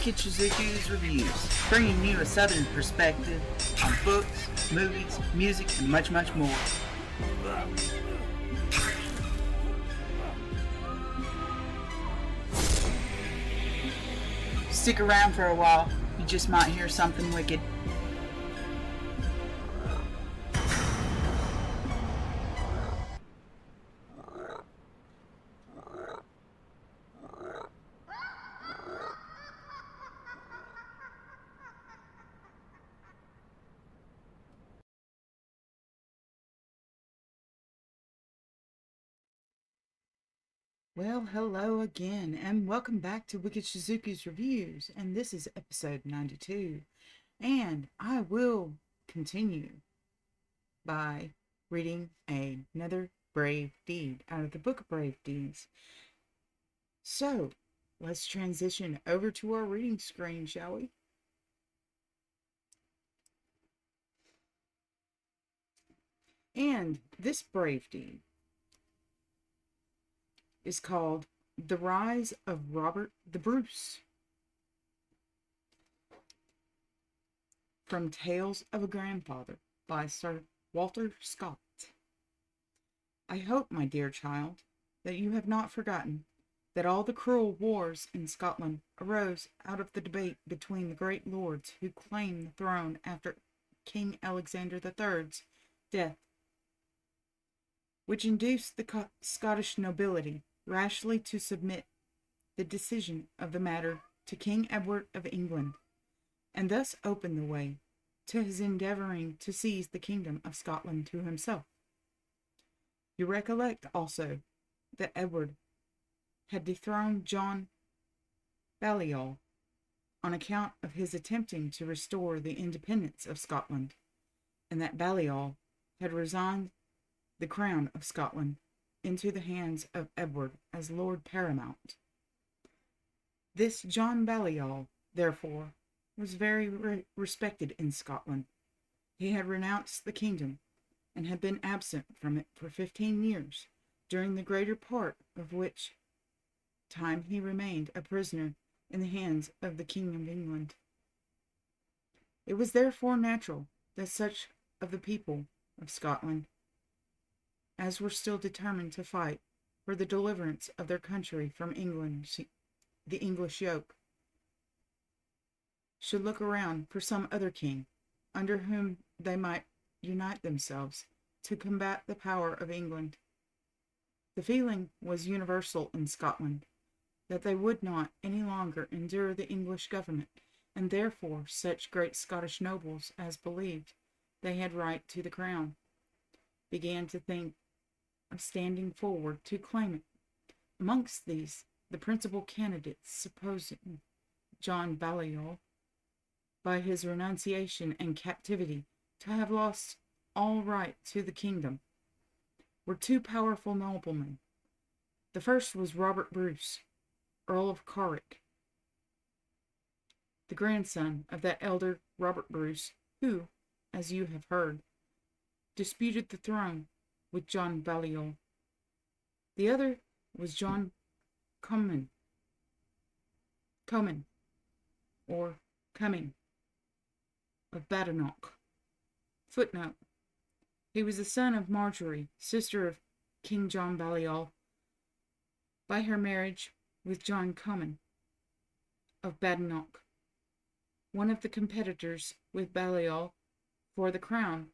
Wickedshizuku's Reviews, bringing you a southern perspective on books, movies, music, and much, much more. Stick around for a while, you just might hear something wicked. Well, hello again, and welcome back to Wickedshizuku's Reviews, and this is episode 92. And I will continue by reading another brave deed out of the Book of Brave Deeds. So, let's transition over to our reading screen, shall we? And this brave deed is called The Rise of Robert the Bruce, from Tales of a Grandfather by Sir Walter Scott. I hope, my dear child, that you have not forgotten that all the cruel wars in Scotland arose out of the debate between the great lords who claimed the throne after King Alexander III's death, which induced the Scottish nobility rashly to submit the decision of the matter to King Edward of England, and thus opened the way to his endeavoring to seize the kingdom of Scotland to himself. You recollect also that Edward had dethroned John Balliol on account of his attempting to restore the independence of Scotland, and that Balliol had resigned the crown of Scotland into the hands of Edward as Lord Paramount. This John Balliol, therefore, was very respected in Scotland. He had renounced the kingdom, and had been absent from it for 15 years, during the greater part of which time he remained a prisoner in the hands of the King of England. It was therefore natural that such of the people of Scotland as were still determined to fight for the deliverance of their country from England, the English yoke, should look around for some other king under whom they might unite themselves to combat the power of England. The feeling was universal in Scotland that they would not any longer endure the English government, and therefore such great Scottish nobles as believed they had right to the crown began to think of standing forward to claim it. Amongst these, the principal candidates, supposing John Balliol, by his renunciation and captivity, to have lost all right to the kingdom, were two powerful noblemen. The first was Robert Bruce, Earl of Carrick, the grandson of that elder Robert Bruce, who, as you have heard, disputed the throne with John Balliol. The other was John Comyn, or Cumming, of Badenoch. Footnote: he was the son of Marjorie, sister of King John Balliol, by her marriage with John Comyn of Badenoch, one of the competitors with Balliol for the crown,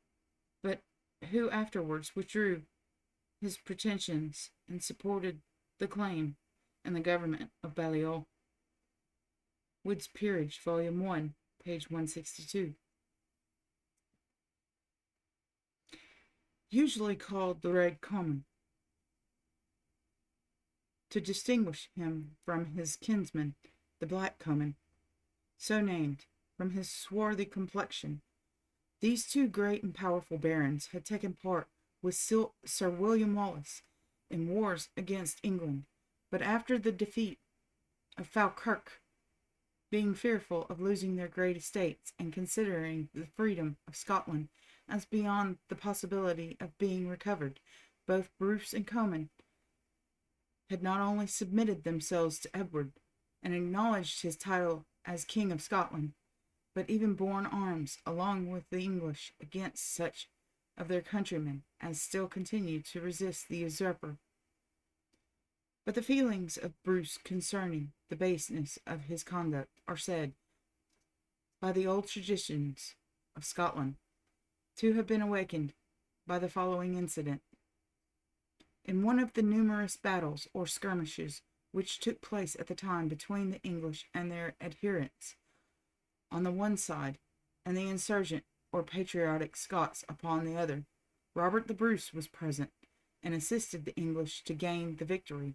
but who afterwards withdrew his pretensions and supported the claim and the government of Balliol. Wood's Peerage, Volume 1, page 162. Usually called the Red Comyn, to distinguish him from his kinsman, the Black Comyn, so named from his swarthy complexion. These two great and powerful barons had taken part with Sir William Wallace in wars against England, but after the defeat of Falkirk, being fearful of losing their great estates and considering the freedom of Scotland as beyond the possibility of being recovered, both Bruce and Comyn had not only submitted themselves to Edward and acknowledged his title as King of Scotland, but even borne arms along with the English against such of their countrymen as still continued to resist the usurper. But the feelings of Bruce concerning the baseness of his conduct are said, by the old traditions of Scotland, to have been awakened by the following incident. In one of the numerous battles or skirmishes which took place at the time between the English and their adherents on the one side, and the insurgent or patriotic Scots upon the other, Robert the Bruce was present, and assisted the English to gain the victory.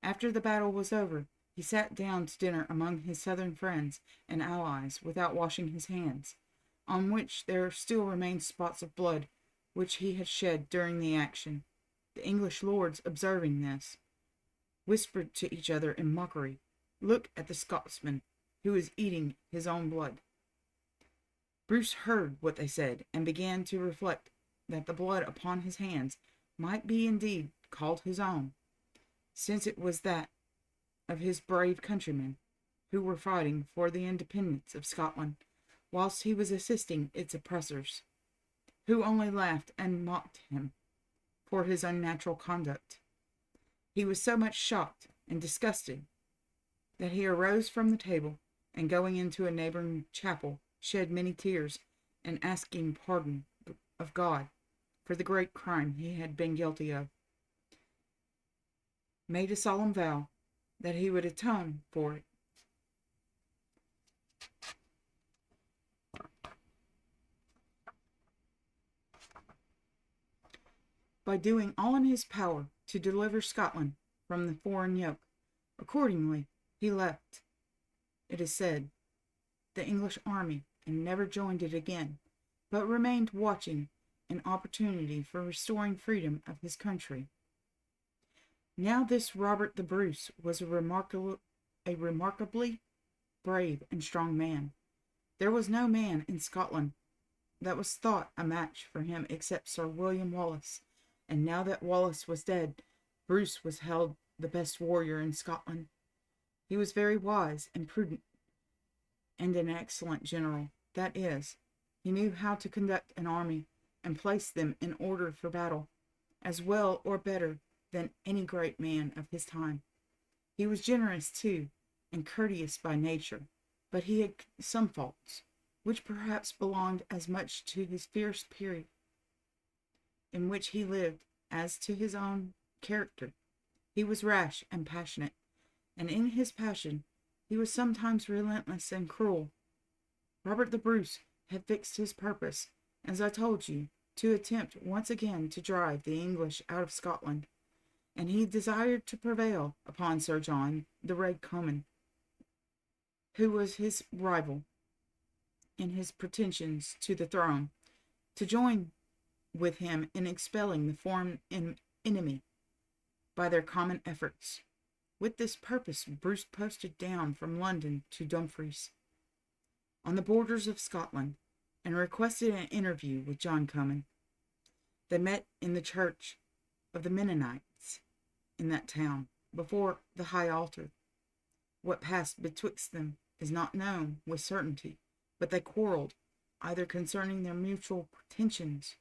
After the battle was over, he sat down to dinner among his southern friends and allies without washing his hands, on which there still remained spots of blood which he had shed during the action. The English lords, observing this, whispered to each other in mockery, "Look at the Scotsman, who is eating his own blood." Bruce heard what they said, and began to reflect that the blood upon his hands might be indeed called his own, since it was that of his brave countrymen, who were fighting for the independence of Scotland, whilst he was assisting its oppressors, who only laughed and mocked him for his unnatural conduct. He was so much shocked and disgusted that he arose from the table, and going into a neighboring chapel, shed many tears, and asking pardon of God for the great crime he had been guilty of, made a solemn vow that he would atone for it. By doing all in his power to deliver Scotland from the foreign yoke. Accordingly, he left, it is said, the English army, and never joined it again, but remained watching an opportunity for restoring freedom of his country. Now this Robert the Bruce was a remarkably brave and strong man. There was no man in Scotland that was thought a match for him except Sir William Wallace, and now that Wallace was dead, Bruce was held the best warrior in Scotland. He was very wise and prudent, and an excellent general. That is, he knew how to conduct an army and place them in order for battle, as well or better than any great man of his time. He was generous too, and courteous by nature, but he had some faults, which perhaps belonged as much to his fierce period in which he lived as to his own character. He was rash and passionate, and in his passion he was sometimes relentless and cruel. Robert the Bruce had fixed his purpose, as I told you, to attempt once again to drive the English out of Scotland, and he desired to prevail upon Sir John the Red Comyn, who was his rival in his pretensions to the throne, to join with him in expelling the foreign enemy by their common efforts. With this purpose, Bruce posted down from London to Dumfries, on the borders of Scotland, and requested an interview with John Comyn. They met in the church of the Mennonites in that town, before the high altar. What passed betwixt them is not known with certainty, but they quarrelled, either concerning their mutual pretensions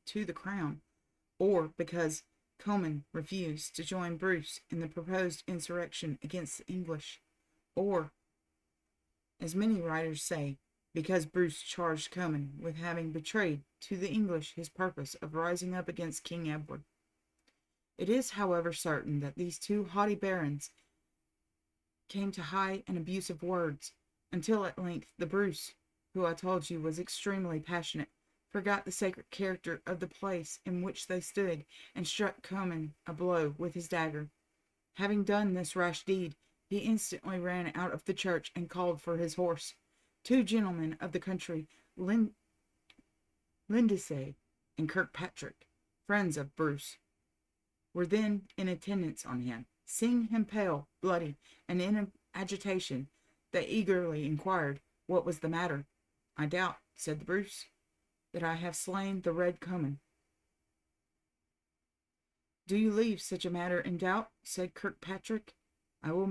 to the crown, or because Comyn refused to join Bruce in the proposed insurrection against the English, or, as many writers say, because Bruce charged Comyn with having betrayed to the English his purpose of rising up against King Edward. It is, however, certain that these two haughty barons came to high and abusive words, until at length the Bruce, who I told you was extremely passionate, forgot the sacred character of the place in which they stood, and struck Comyn a blow with his dagger. Having done this rash deed, he instantly ran out of the church and called for his horse. Two gentlemen of the country, Lindesay and Kirkpatrick, friends of Bruce, were then in attendance on him. Seeing him pale, bloody, and in agitation, they eagerly inquired what was the matter. "I doubt," said the Bruce, "that I have slain the Red Comyn." "Do you leave such a matter in doubt?" said Kirkpatrick. "I will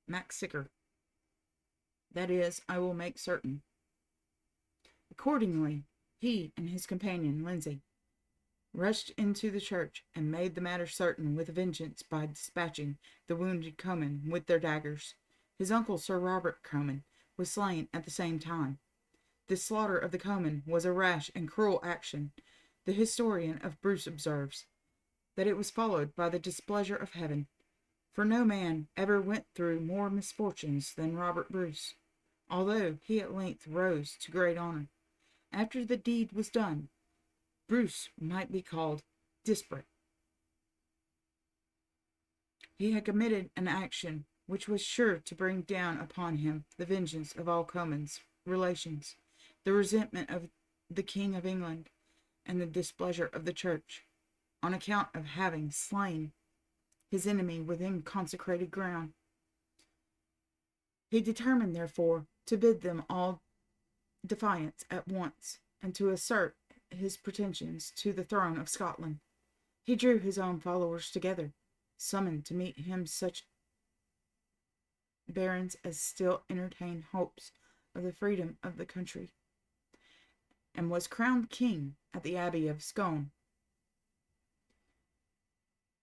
mak sicker." That is, I will make certain. Accordingly, he and his companion, Lindsay, rushed into the church and made the matter certain with a vengeance by dispatching the wounded Comyn with their daggers. His uncle, Sir Robert Comyn, was slain at the same time. This slaughter of the Comyn was a rash and cruel action. The historian of Bruce observes that it was followed by the displeasure of heaven, for no man ever went through more misfortunes than Robert Bruce, although he at length rose to great honour. After the deed was done, Bruce might be called desperate. He had committed an action which was sure to bring down upon him the vengeance of all Comyn's relations, the resentment of the King of England, and the displeasure of the Church, on account of having slain his enemy within consecrated ground. He determined, therefore, to bid them all defiance at once, and to assert his pretensions to the throne of Scotland. He drew his own followers together, summoned to meet him such barons as still entertained hopes of the freedom of the country, and was crowned king at the Abbey of Scone,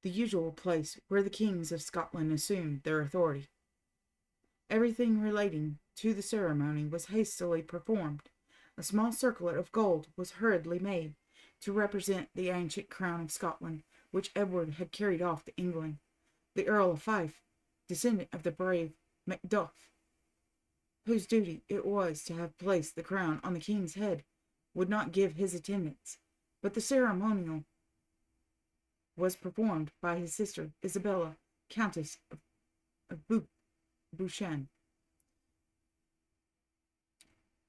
the usual place where the kings of Scotland assumed their authority. Everything relating to the ceremony was hastily performed. A small circlet of gold was hurriedly made to represent the ancient crown of Scotland, which Edward had carried off to England. The Earl of Fife, descendant of the brave Macduff, whose duty it was to have placed the crown on the king's head, would not give his attendance, but the ceremonial was performed by his sister Isabella, Countess of Bouchain,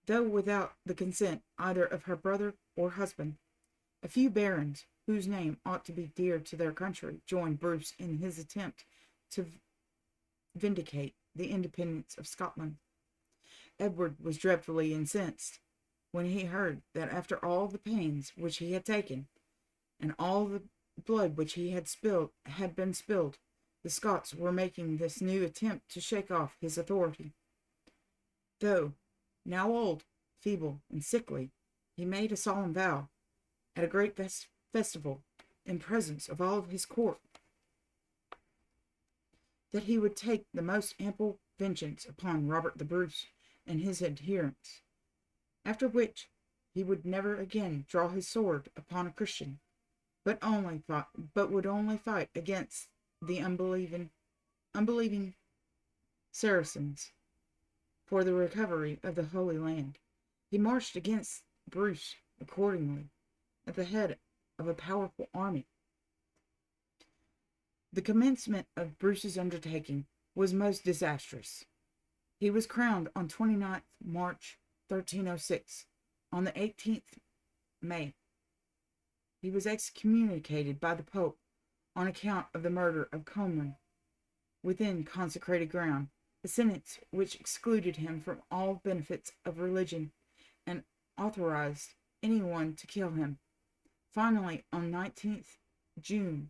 though without the consent either of her brother or husband. A few barons, whose name ought to be dear to their country, joined Bruce in his attempt to vindicate the independence of Scotland. Edward was dreadfully incensed when he heard that after all the pains which he had taken, and all the blood which he had been spilled, the Scots were making this new attempt to shake off his authority. Though now old, feeble, and sickly, he made a solemn vow at a great festival in presence of all of his court that he would take the most ample vengeance upon Robert the Bruce and his adherents, after which he would never again draw his sword upon a Christian, but would only fight against the unbelieving Saracens for the recovery of the Holy Land. He marched against Bruce accordingly at the head of a powerful army. The commencement of Bruce's undertaking was most disastrous. He was crowned on 29th March 1306. On the 18th May, he was excommunicated by the Pope on account of the murder of Comyn within consecrated ground, a sentence which excluded him from all benefits of religion and authorized anyone to kill him. Finally, on 19th June,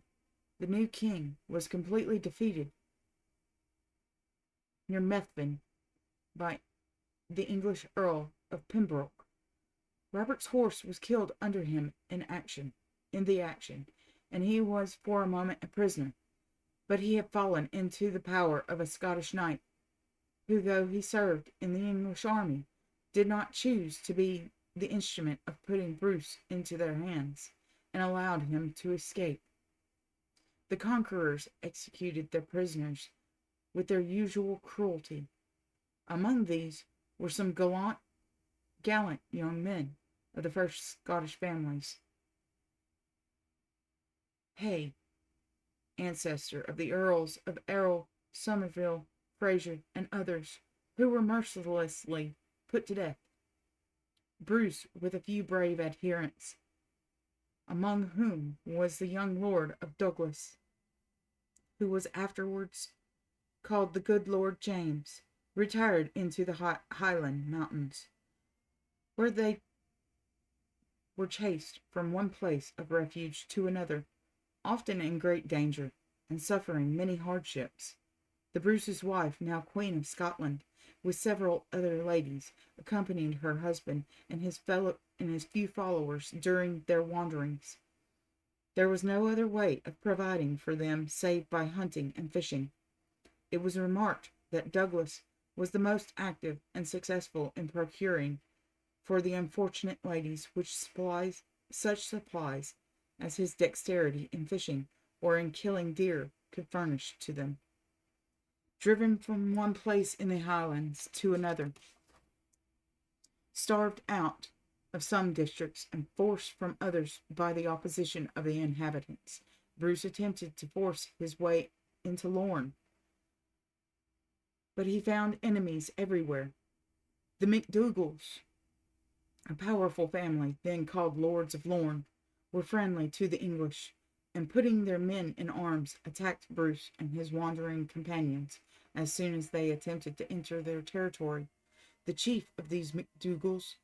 the new king was completely defeated near Methven by the English Earl of Pembroke. Robert's horse was killed under him in the action, and he was for a moment a prisoner. But he had fallen into the power of a Scottish knight, who, though he served in the English army, did not choose to be the instrument of putting Bruce into their hands, and allowed him to escape. The conquerors executed their prisoners with their usual cruelty. Among these were some gallant young men of the first Scottish families. Hay, ancestor of the Earls of Errol, Somerville, Fraser, and others, who were mercilessly put to death. Bruce with a few brave adherents, among whom was the young Lord of Douglas, who was afterwards called the good Lord James, retired into the Highland mountains, where they were chased from one place of refuge to another, often in great danger, and suffering many hardships. The Bruce's wife, now Queen of Scotland, with several other ladies, accompanied her husband and his few followers during their wanderings. There was no other way of providing for them save by hunting and fishing. It was remarked that Douglas was the most active and successful in procuring for the unfortunate ladies such supplies as his dexterity in fishing or in killing deer could furnish to them. Driven from one place in the Highlands to another, starved out of some districts and forced from others by the opposition of the inhabitants, Bruce attempted to force his way into Lorne, but he found enemies everywhere. The MacDougals, a powerful family then called Lords of Lorne, were friendly to the English, and putting their men in arms, attacked Bruce and his wandering companions as soon as they attempted to enter their territory. The chief of these MacDougals,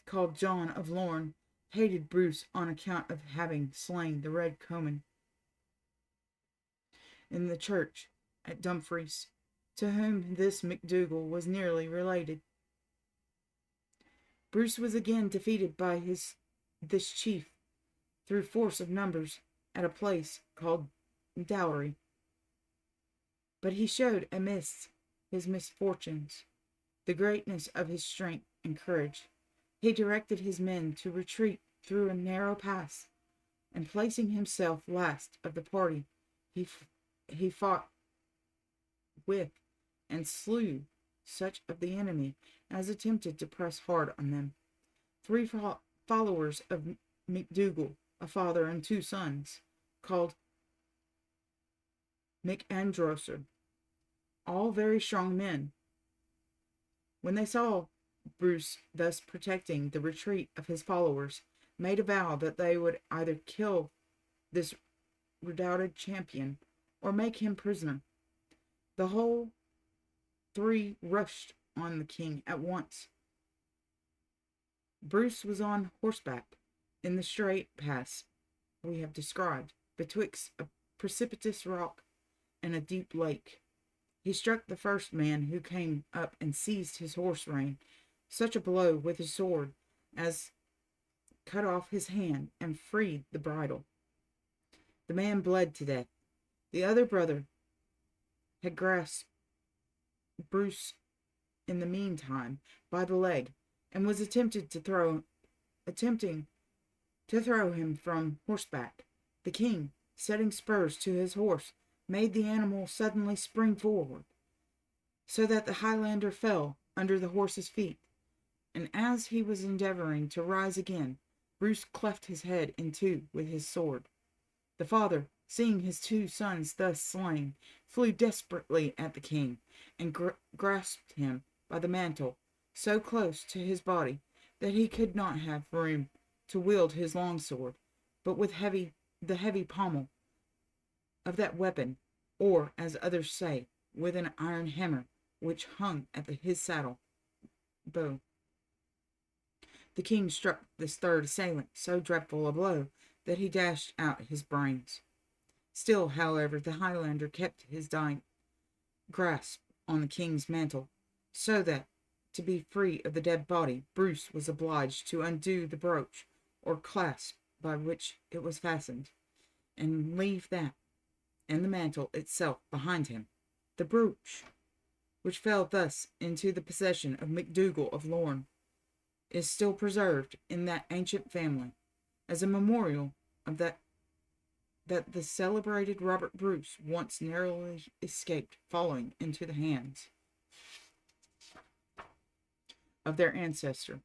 called John of Lorne, hated Bruce on account of having slain the Red Comyn in the church at Dumfries, to whom this MacDougall was nearly related. Bruce was again defeated by this chief through force of numbers at a place called Dowry. But he showed amidst his misfortunes the greatness of his strength and courage. He directed his men to retreat through a narrow pass, and placing himself last of the party, he fought with and slew such of the enemy as attempted to press hard on them. 3 followers of MacDougall, a father and 2 sons, called MacAndrosser, all very strong men. When they saw Bruce thus protecting the retreat of his followers, made a vow that they would either kill this redoubted champion or make him prisoner. The whole 3 rushed on the king at once. Bruce was on horseback in the straight pass we have described, betwixt a precipitous rock and a deep lake. He struck the first man who came up and seized his horse rein, such a blow with his sword as cut off his hand and freed the bridle. The man bled to death. The other brother had grasped Bruce in the meantime by the leg, and was attempting to throw him from horseback. The king, setting spurs to his horse, made the animal suddenly spring forward, so that the Highlander fell under the horse's feet, and as he was endeavoring to rise again, Bruce cleft his head in 2 with his sword. The father, seeing his 2 sons thus slain, flew desperately at the king, and grasped him by the mantle so close to his body that he could not have room to wield his long sword, but with the heavy pommel of that weapon, or, as others say, with an iron hammer which hung at his saddle bow. The king struck this third assailant so dreadful a blow that he dashed out his brains. Still, however, the Highlander kept his dying grasp on the king's mantle, so that, to be free of the dead body, Bruce was obliged to undo the brooch or clasp by which it was fastened, and leave that and the mantle itself behind him. The brooch, which fell thus into the possession of MacDougall of Lorne, is still preserved in that ancient family, as a memorial of that the celebrated Robert Bruce once narrowly escaped falling into the hands of their ancestor.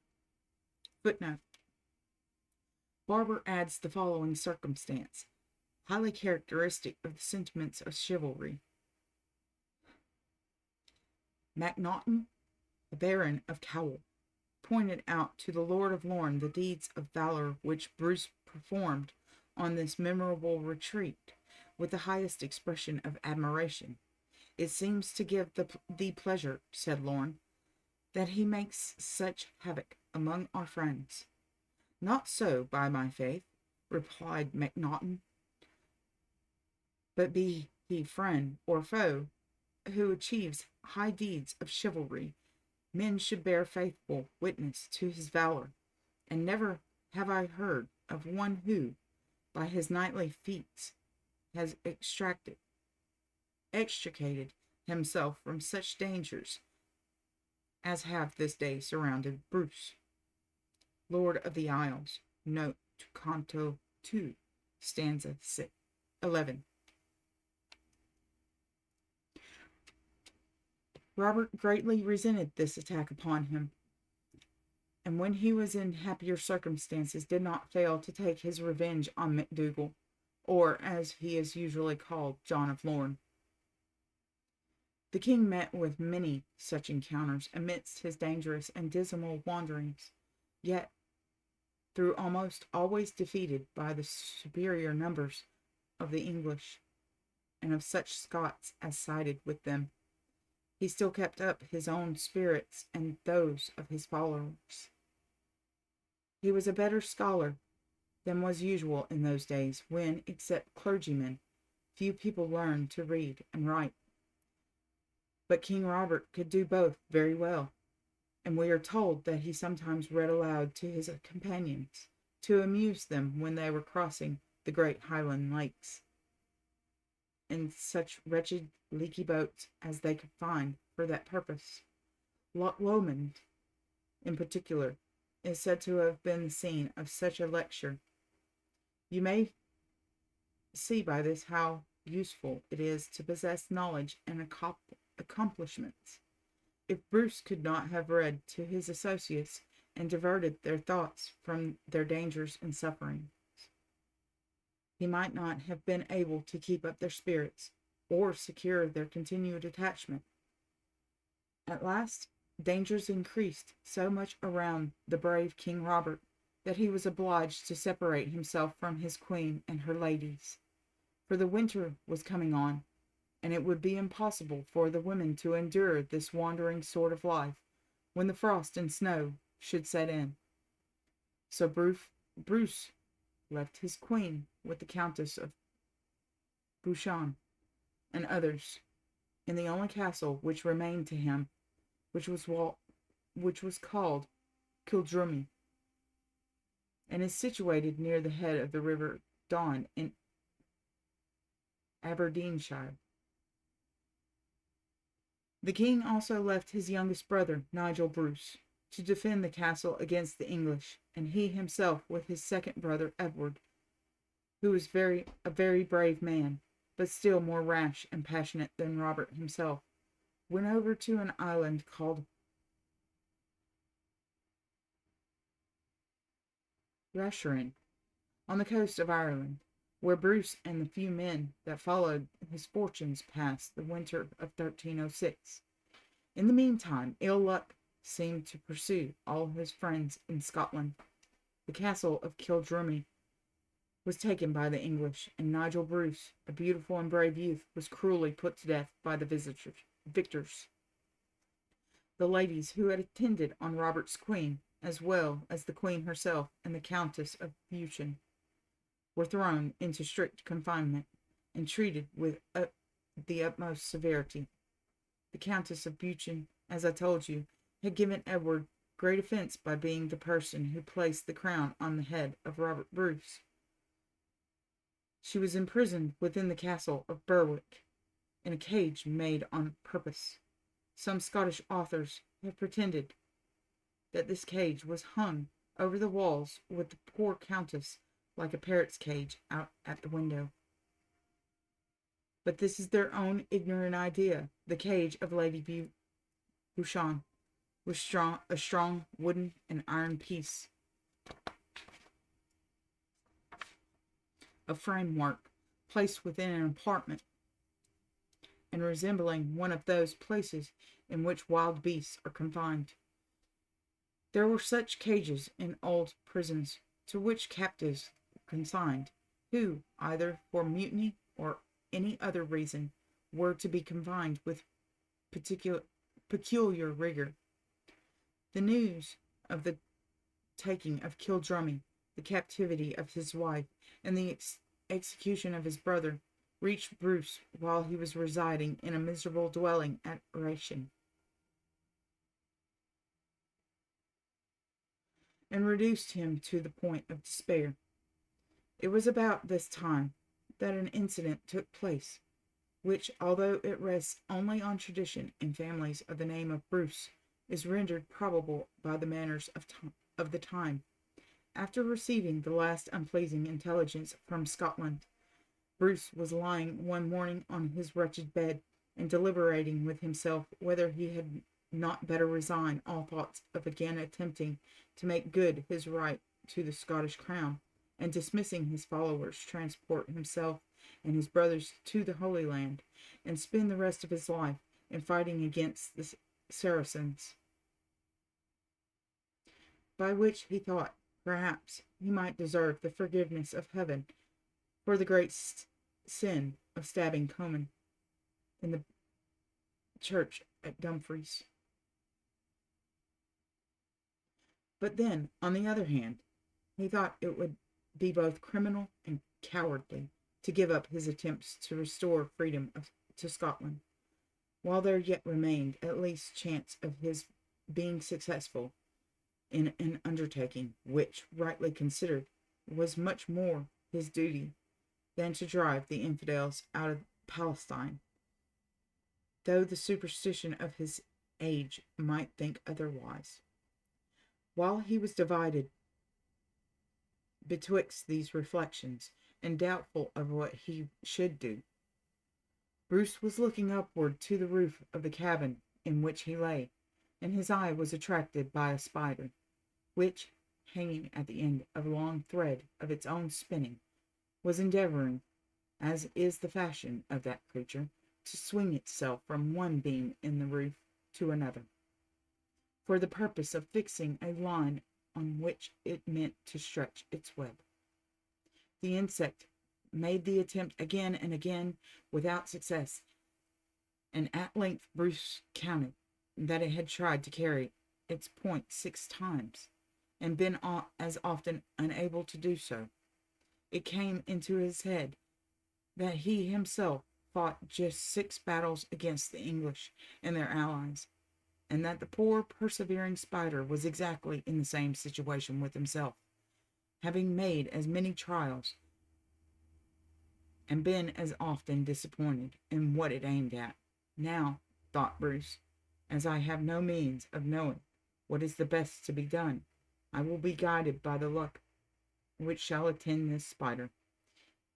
Footnote. Barber adds the following circumstance, highly characteristic of the sentiments of chivalry. Macnaghten, the Baron of Cowal, pointed out to the Lord of Lorne the deeds of valor which Bruce performed on this memorable retreat with the highest expression of admiration. It seems to give thee pleasure, said Lorne, that he makes such havoc among our friends. Not so, by my faith, replied Macnaghten, but be he friend or foe, who achieves high deeds of chivalry, men should bear faithful witness to his valor, and never have I heard of one who, by his knightly feats, has extricated himself from such dangers as have this day surrounded Bruce, Lord of the Isles. Note to Canto 2, stanza 11. Robert greatly resented this attack upon him, and when he was in happier circumstances did not fail to take his revenge on MacDougall, or, as he is usually called, John of Lorne. The king met with many such encounters amidst his dangerous and dismal wanderings, yet, though almost always defeated by the superior numbers of the English, and of such Scots as sided with them, he still kept up his own spirits and those of his followers. He was a better scholar than was usual in those days, when, except clergymen, few people learned to read and write. But King Robert could do both very well, and we are told that he sometimes read aloud to his companions, to amuse them when they were crossing the great Highland lakes, in such wretched leaky boats as they could find for that purpose. Lomond, in particular, is said to have been the scene of such a lecture. You may see by this how useful it is to possess knowledge and accomplishments. If Bruce could not have read to his associates and diverted their thoughts from their dangers and sufferings, he might not have been able to keep up their spirits or secure their continued attachment. At last, dangers increased so much around the brave King Robert that he was obliged to separate himself from his queen and her ladies, for the winter was coming on, and it would be impossible for the women to endure this wandering sort of life when the frost and snow should set in. So Bruce left his queen with the Countess of Bouchon and others in the only castle which remained to him, which was called Kildrummy, and is situated near the head of the river Don in Aberdeenshire. The king also left his youngest brother, Nigel Bruce, to defend the castle against the English, and he himself, with his second brother, Edward, who was a very brave man, but still more rash and passionate than Robert himself, went over to an island called Rasherin, on the coast of Ireland, where Bruce and the few men that followed his fortunes passed the winter of 1306. In the meantime, ill luck seemed to pursue all his friends in Scotland. The castle of Kildrummy was taken by the English, and Nigel Bruce, a beautiful and brave youth, was cruelly put to death by the victors. The ladies who had attended on Robert's queen, as well as the queen herself and the Countess of Buchan, were thrown into strict confinement and treated with the utmost severity. The Countess of Buchan, as I told you, had given Edward great offense by being the person who placed the crown on the head of Robert Bruce. She was imprisoned within the castle of Berwick, in a cage made on purpose. Some Scottish authors have pretended that this cage was hung over the walls with the poor countess like a parrot's cage out at the window. But this is their own ignorant idea. The cage of Lady Bouchon was a strong wooden and iron piece of framework placed within an apartment, and resembling one of those places in which wild beasts are confined. There were such cages in old prisons to which captives were consigned, who, either for mutiny or any other reason, were to be confined with peculiar rigor. The news of the taking of Kildrummy, the captivity of his wife, and the execution of his brother reached Bruce while he was residing in a miserable dwelling at Ration, and reduced him to the point of despair. It was about this time that an incident took place, which, although it rests only on tradition in families of the name of Bruce, is rendered probable by the manners of the time. After receiving the last unpleasing intelligence from Scotland, Bruce was lying one morning on his wretched bed, and deliberating with himself whether he had not better resign all thoughts of again attempting to make good his right to the Scottish crown, and dismissing his followers, transport himself and his brothers to the Holy Land, and spend the rest of his life in fighting against the Saracens, by which he thought perhaps he might deserve the forgiveness of heaven for the great sin of stabbing Comyn in the church at Dumfries. But then, on the other hand, he thought it would be both criminal and cowardly to give up his attempts to restore freedom to Scotland, while there yet remained at least chance of his being successful in an undertaking which, rightly considered, was much more his duty than to drive the infidels out of Palestine, though the superstition of his age might think otherwise. While he was divided betwixt these reflections, and doubtful of what he should do, Bruce was looking upward to the roof of the cabin in which he lay, and his eye was attracted by a spider, which, hanging at the end of a long thread of its own spinning, was endeavoring, as is the fashion of that creature, to swing itself from one beam in the roof to another, for the purpose of fixing a line on which it meant to stretch its web. The insect made the attempt again and again without success, and at length Bruce counted that it had tried to carry its point 6 times, and been as often unable to do so. It came into his head that he himself fought just 6 battles against the English and their allies, and that the poor persevering spider was exactly in the same situation with himself, having made as many trials and been as often disappointed in what it aimed at. Now, thought Bruce, as I have no means of knowing what is the best to be done, I will be guided by the luck which shall attend this spider.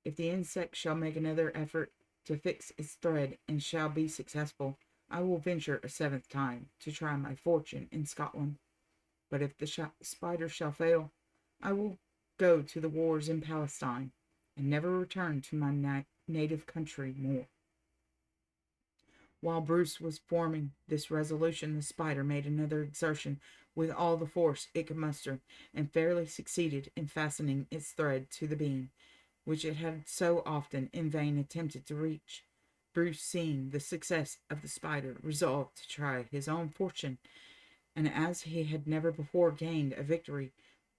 If the insect shall make another effort to fix its thread and shall be successful, I will venture a 7th time to try my fortune in Scotland. But if the spider shall fail, I will go to the wars in Palestine, and never return to my native country more. While Bruce was forming this resolution, the spider made another exertion with all the force it could muster, and fairly succeeded in fastening its thread to the beam, which it had so often in vain attempted to reach. Bruce, seeing the success of the spider, resolved to try his own fortune, and as he had never before gained a victory,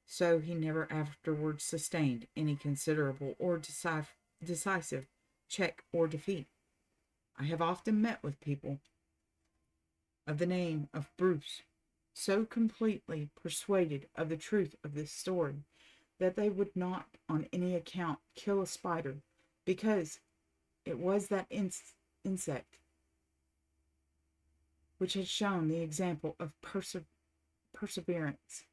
so he never afterwards sustained any considerable or decisive check or defeat. I have often met with people of the name of Bruce, so completely persuaded of the truth of this story that they would not on any account kill a spider, because it was that insect which had shown the example of perseverance,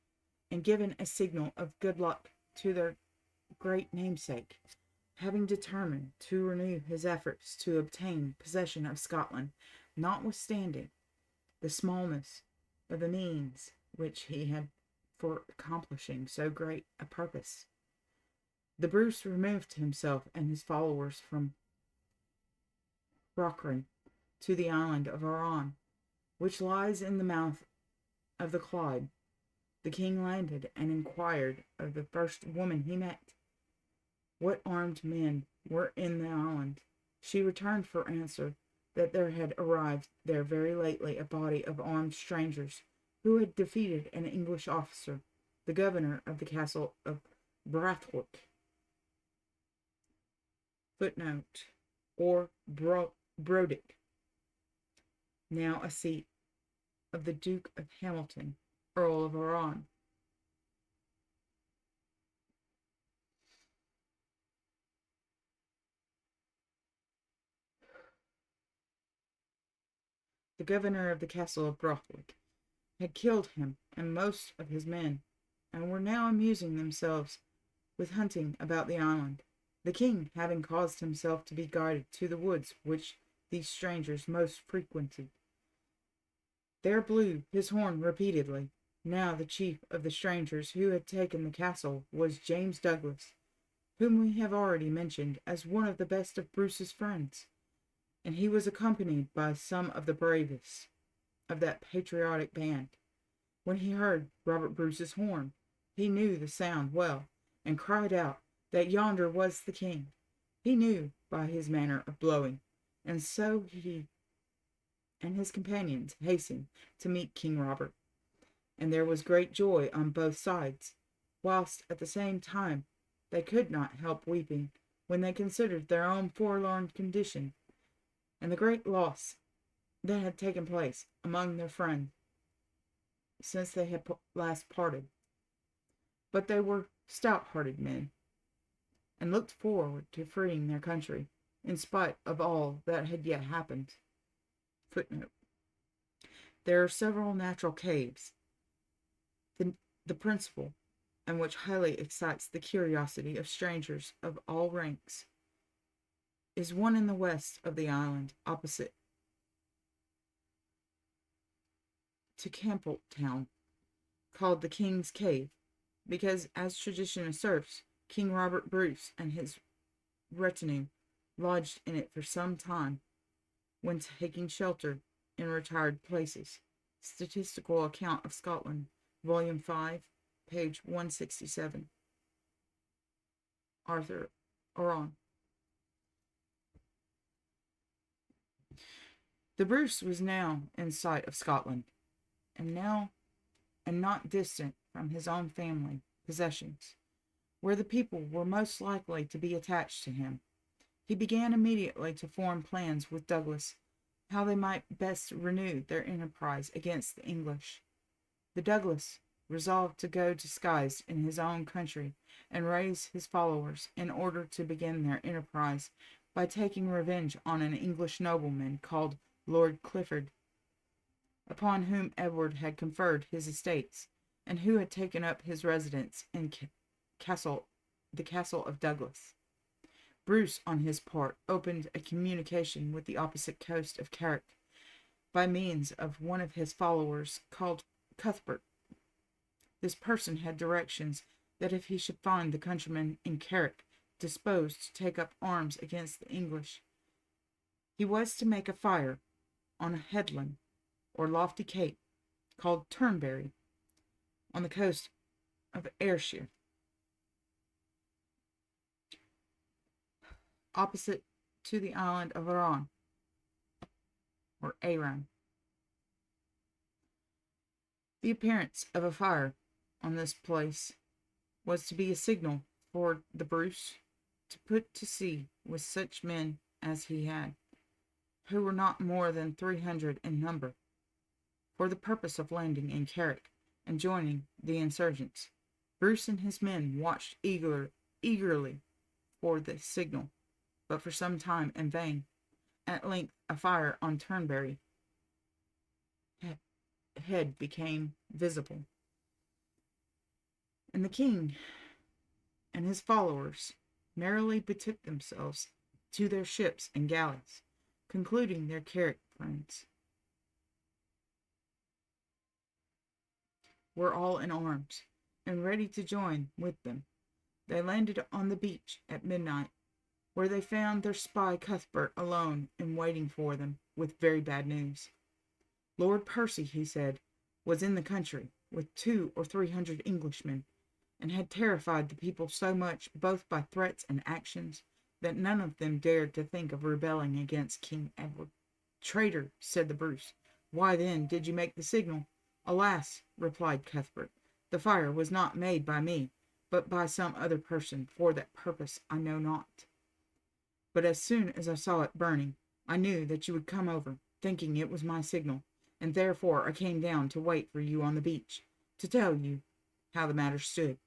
and given a signal of good luck to their great namesake. Having determined to renew his efforts to obtain possession of Scotland, notwithstanding the smallness of the means which he had for accomplishing so great a purpose, the Bruce removed himself and his followers from Rochrane to the island of Arran, which lies in the mouth of the Clyde. The king landed and inquired of the first woman he met what armed men were in the island. She returned for answer that there had arrived there very lately a body of armed strangers who had defeated an English officer, the governor of the castle of Brathwaite. Footnote: or Brodick, now a seat of the Duke of Hamilton, Earl of Arran. The governor of the castle of Brothwick had killed him and most of his men, and were now amusing themselves with hunting about the island, the king having caused himself to be guided to the woods which these strangers most frequented. There blew his horn repeatedly. Now the chief of the strangers who had taken the castle was James Douglas, whom we have already mentioned as one of the best of Bruce's friends, and he was accompanied by some of the bravest of that patriotic band. When he heard Robert Bruce's horn, he knew the sound well, and cried out that yonder was the king. He knew by his manner of blowing, and so he and his companions hastened to meet King Robert, and there was great joy on both sides, whilst at the same time they could not help weeping when they considered their own forlorn condition, and the great loss that had taken place among their friends since they had last parted. But they were stout-hearted men, and looked forward to freeing their country, in spite of all that had yet happened. Footnote. There are several natural caves. The principal, and which highly excites the curiosity of strangers of all ranks, is one in the west of the island, opposite to Campbelltown, called the King's Cave, because, as tradition asserts, King Robert Bruce and his retinue lodged in it for some time, when taking shelter in retired places. Statistical Account of Scotland, Volume 5, page 167. Arthur Oron. The Bruce was now in sight of Scotland, and not distant from his own family possessions, where the people were most likely to be attached to him. He began immediately to form plans with Douglas how they might best renew their enterprise against the English. The Douglas resolved to go disguised in his own country and raise his followers in order to begin their enterprise by taking revenge on an English nobleman called Lord Clifford, upon whom Edward had conferred his estates, and who had taken up his residence in the castle of Douglas. Bruce, on his part, opened a communication with the opposite coast of Carrick by means of one of his followers called Cuthbert. This person had directions that if he should find the countrymen in Carrick disposed to take up arms against the English, he was to make a fire on a headland or lofty cape called Turnberry on the coast of Ayrshire, opposite to the island of Arran, or Aran. The appearance of a fire on this place was to be a signal for the Bruce to put to sea with such men as he had, who were not more than 300 in number, for the purpose of landing in Carrick and joining the insurgents. Bruce and his men watched eagerly for the signal, but for some time in vain. At length a fire on Turnberry head became visible, and the king and his followers merrily betook themselves to their ships and galleys, concluding their Carrick friends were all in arms, and ready to join with them. They landed on the beach at midnight, where they found their spy Cuthbert alone and waiting for them with very bad news. Lord Percy, he said, was in the country with 200 or 300 Englishmen, and had terrified the people so much, both by threats and actions, that none of them dared to think of rebelling against King Edward. Traitor, said the Bruce, why then did you make the signal? Alas, replied Cuthbert, the fire was not made by me, but by some other person. For that purpose I know not. But as soon as I saw it burning, I knew that you would come over, thinking it was my signal, and therefore I came down to wait for you on the beach, to tell you how the matter stood.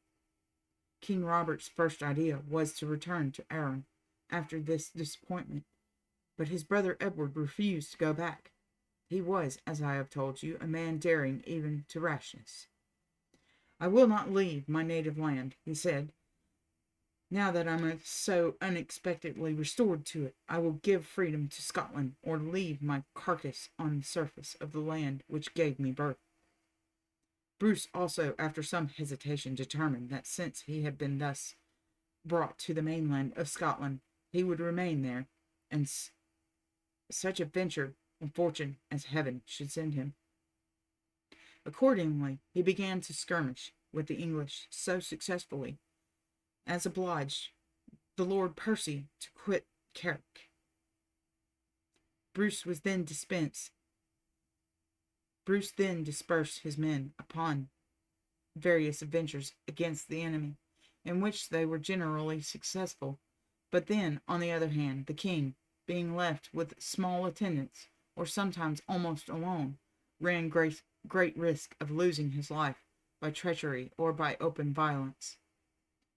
King Robert's first idea was to return to Arran after this disappointment, but his brother Edward refused to go back. He was, as I have told you, a man daring even to rashness. I will not leave my native land, he said. Now that I am so unexpectedly restored to it, I will give freedom to Scotland, or leave my carcass on the surface of the land which gave me birth. Bruce also, after some hesitation, determined that since he had been thus brought to the mainland of Scotland, he would remain there, and such adventure and fortune as heaven should send him. Accordingly, he began to skirmish with the English so successfully as obliged the Lord Percy to quit Carrick. Bruce then dispersed his men upon various adventures against the enemy, in which they were generally successful. But then, on the other hand, the king, being left with small attendants, or sometimes almost alone, ran great risk of losing his life by treachery or by open violence.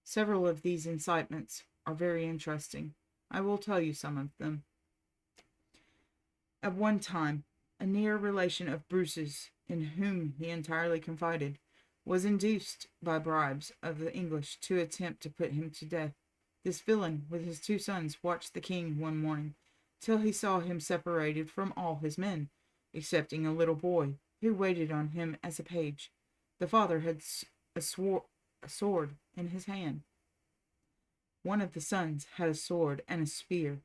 Several of these incitements are very interesting. I will tell you some of them. At one time, a near relation of Bruce's, in whom he entirely confided, was induced by bribes of the English to attempt to put him to death. This villain, with his 2 sons, watched the king one morning, till he saw him separated from all his men, excepting a little boy, who waited on him as a page. The father had a sword in his hand. One of the sons had a sword and a spear,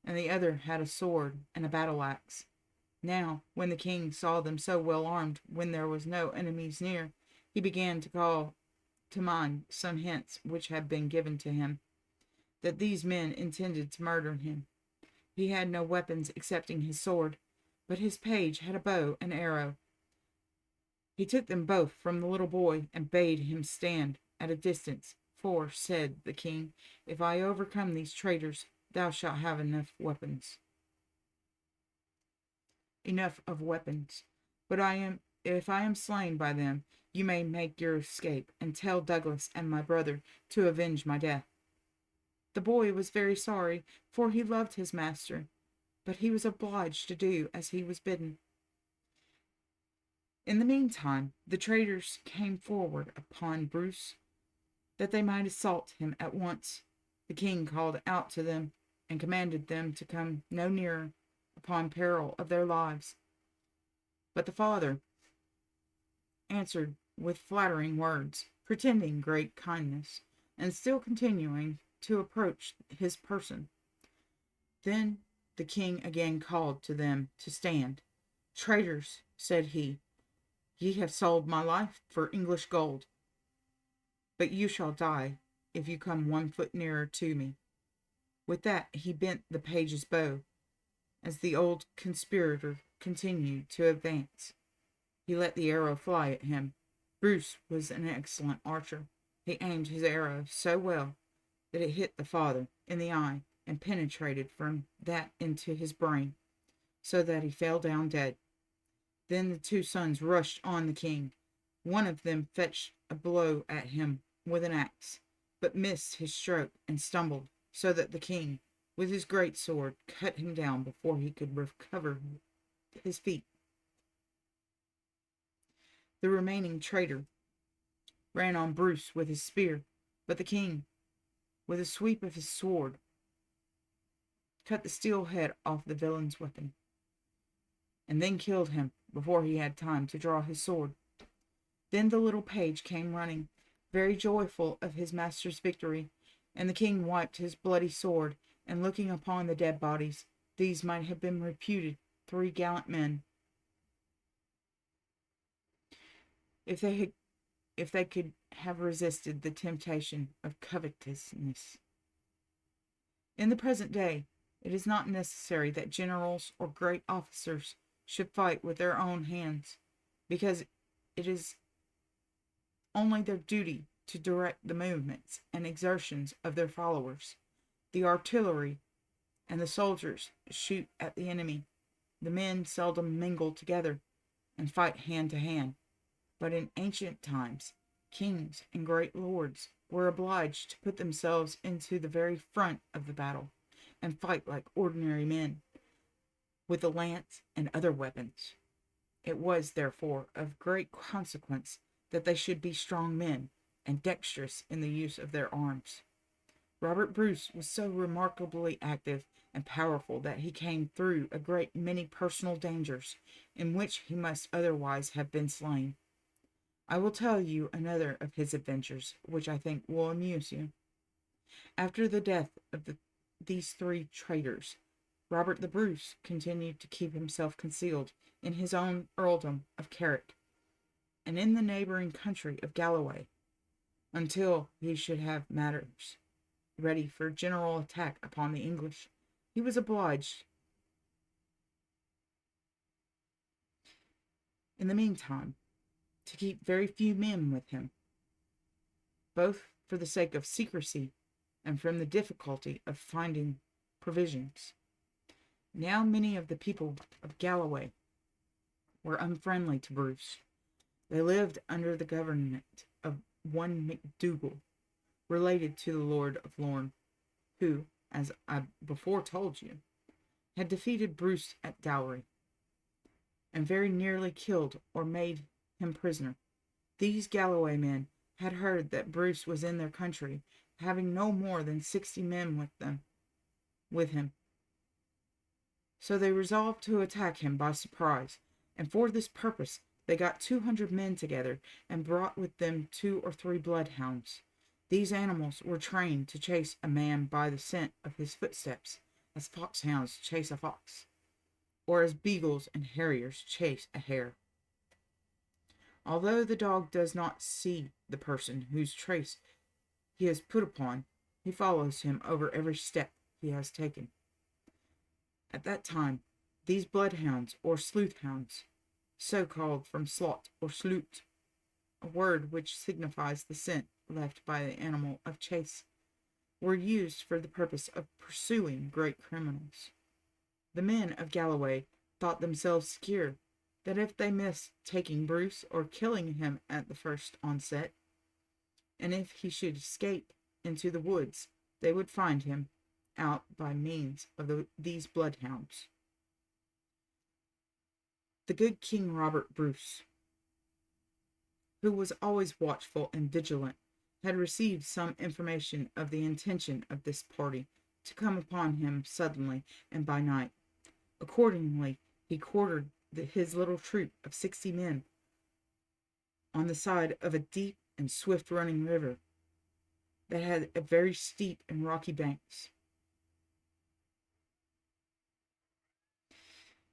and the other had a sword and a battle-axe. Now, when the king saw them so well armed, when there was no enemies near, he began to call to mind some hints which had been given to him, that these men intended to murder him. He had no weapons excepting his sword, but his page had a bow and arrow. He took them both from the little boy and bade him stand at a distance. For, said the king, if I overcome these traitors, thou shalt have enough of weapons. But if I am slain by them, you may make your escape, and tell Douglas and my brother to avenge my death. The boy was very sorry, for he loved his master, but he was obliged to do as he was bidden. In the meantime, the traitors came forward upon Bruce, that they might assault him at once. The king called out to them, and commanded them to come no nearer, upon peril of their lives. But the father answered with flattering words, pretending great kindness, and still continuing to approach his person. Then the king again called to them to stand. Traitors, said he, ye have sold my life for English gold, but you shall die if you come 1 foot nearer to me. With that he bent the page's bow, as the old conspirator continued to advance. He let the arrow fly at him. Bruce was an excellent archer. He aimed his arrow so well that it hit the father in the eye and penetrated from that into his brain, so that he fell down dead. Then the 2 sons rushed on the king. One of them fetched a blow at him with an axe, but missed his stroke and stumbled, so that the king, with his great sword, cut him down before he could recover his feet. The remaining traitor ran on Bruce with his spear, but the king, with a sweep of his sword, cut the steel head off the villain's weapon, and then killed him before he had time to draw his sword. Then the little page came running, very joyful of his master's victory, and the king wiped his bloody sword, and looking upon the dead bodies, these might have been reputed 3 gallant men, if they could have resisted the temptation of covetousness. In the present day, it is not necessary that generals or great officers should fight with their own hands, because it is only their duty to direct the movements and exertions of their followers. The artillery and the soldiers shoot at the enemy. The men seldom mingle together and fight hand to hand, but in ancient times, kings and great lords were obliged to put themselves into the very front of the battle and fight like ordinary men, with the lance and other weapons. It was, therefore, of great consequence that they should be strong men and dexterous in the use of their arms. Robert Bruce was so remarkably active and powerful that he came through a great many personal dangers in which he must otherwise have been slain. I will tell you another of his adventures, which I think will amuse you. After the death of these three traitors, Robert the Bruce continued to keep himself concealed in his own earldom of Carrick, and in the neighbouring country of Galloway, until he should have matters ready for general attack upon the English. He was obliged, in the meantime, to keep very few men with him, both for the sake of secrecy and from the difficulty of finding provisions. Now many of the people of Galloway were unfriendly to Bruce. They lived under the government of one MacDougall, related to the Lord of Lorne, who, as I before told you, had defeated Bruce at Dowry, and very nearly killed or made him prisoner. These Galloway men had heard that Bruce was in their country, having no more than 60 men with him. So they resolved to attack him by surprise, and for this purpose they got 200 men together and brought with them 2 or 3 bloodhounds. These animals were trained to chase a man by the scent of his footsteps, as foxhounds chase a fox, or as beagles and harriers chase a hare. Although the dog does not see the person whose trace he has put upon, he follows him over every step he has taken. At that time, these bloodhounds, or sleuth-hounds, so called from slot or sloot, a word which signifies the scent left by the animal of chase, were used for the purpose of pursuing great criminals. The men of Galloway thought themselves secure that if they missed taking Bruce or killing him at the first onset, and if he should escape into the woods, they would find him out by means of these bloodhounds. The good King Robert Bruce, who was always watchful and vigilant, had received some information of the intention of this party to come upon him suddenly and by night. Accordingly, he quartered his little troop of 60 men on the side of a deep and swift-running river that had a very steep and rocky banks.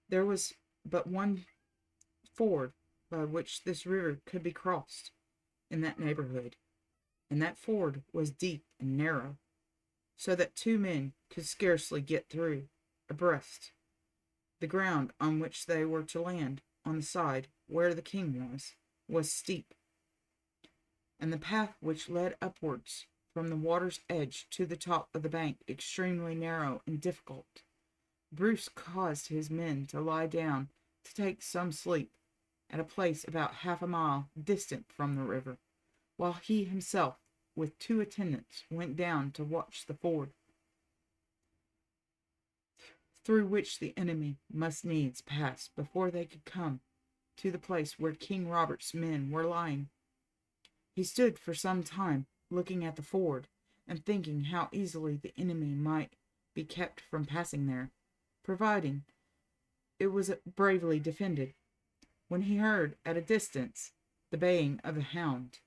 There was but one ford by which this river could be crossed in that neighborhood, and that ford was deep and narrow, so that 2 men could scarcely get through abreast. The ground on which they were to land, on the side where the king was steep, and the path which led upwards from the water's edge to the top of the bank extremely narrow and difficult. Bruce caused his men to lie down to take some sleep at a place about half a mile distant from the river, while he himself, with 2 attendants, went down to watch the ford, through which the enemy must needs pass before they could come to the place where King Robert's men were lying. He stood for some time looking at the ford, and thinking how easily the enemy might be kept from passing there, providing it was bravely defended, when he heard at a distance the baying of a hound,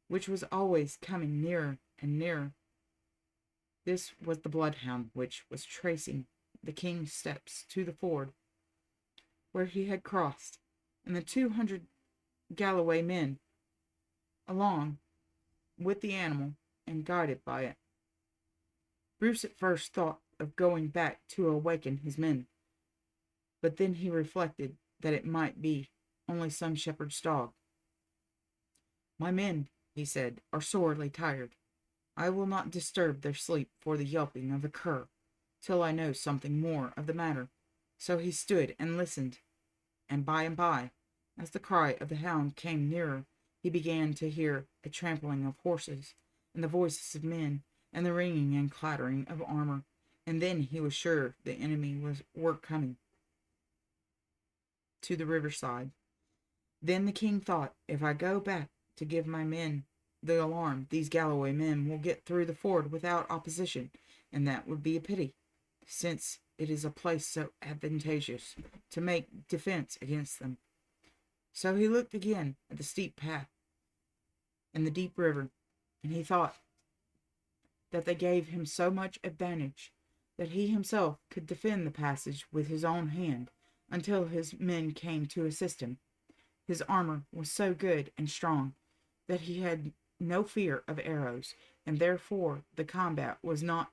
which was always coming nearer and nearer. This was the bloodhound which was tracing the king's steps to the ford where he had crossed, and the 200 Galloway men along with the animal and guided by it. Bruce at first thought of going back to awaken his men, but then he reflected that it might be only some shepherd's dog. "My men," he said, "are sorely tired. I will not disturb their sleep for the yelping of a cur. till I know something more of the matter. So he stood and listened, and by, as the cry of the hound came nearer, he began to hear a trampling of horses, and the voices of men, and the ringing and clattering of armor, and then he was sure the enemy were coming to the riverside. Then the king thought, if I go back to give my men the alarm, these Galloway men will get through the ford without opposition, and that would be a pity, since it is a place so advantageous to make defense against them. So he looked again at the steep path and the deep river, and he thought that they gave him so much advantage that he himself could defend the passage with his own hand until his men came to assist him. His armor was so good and strong that he had no fear of arrows, and therefore the combat was not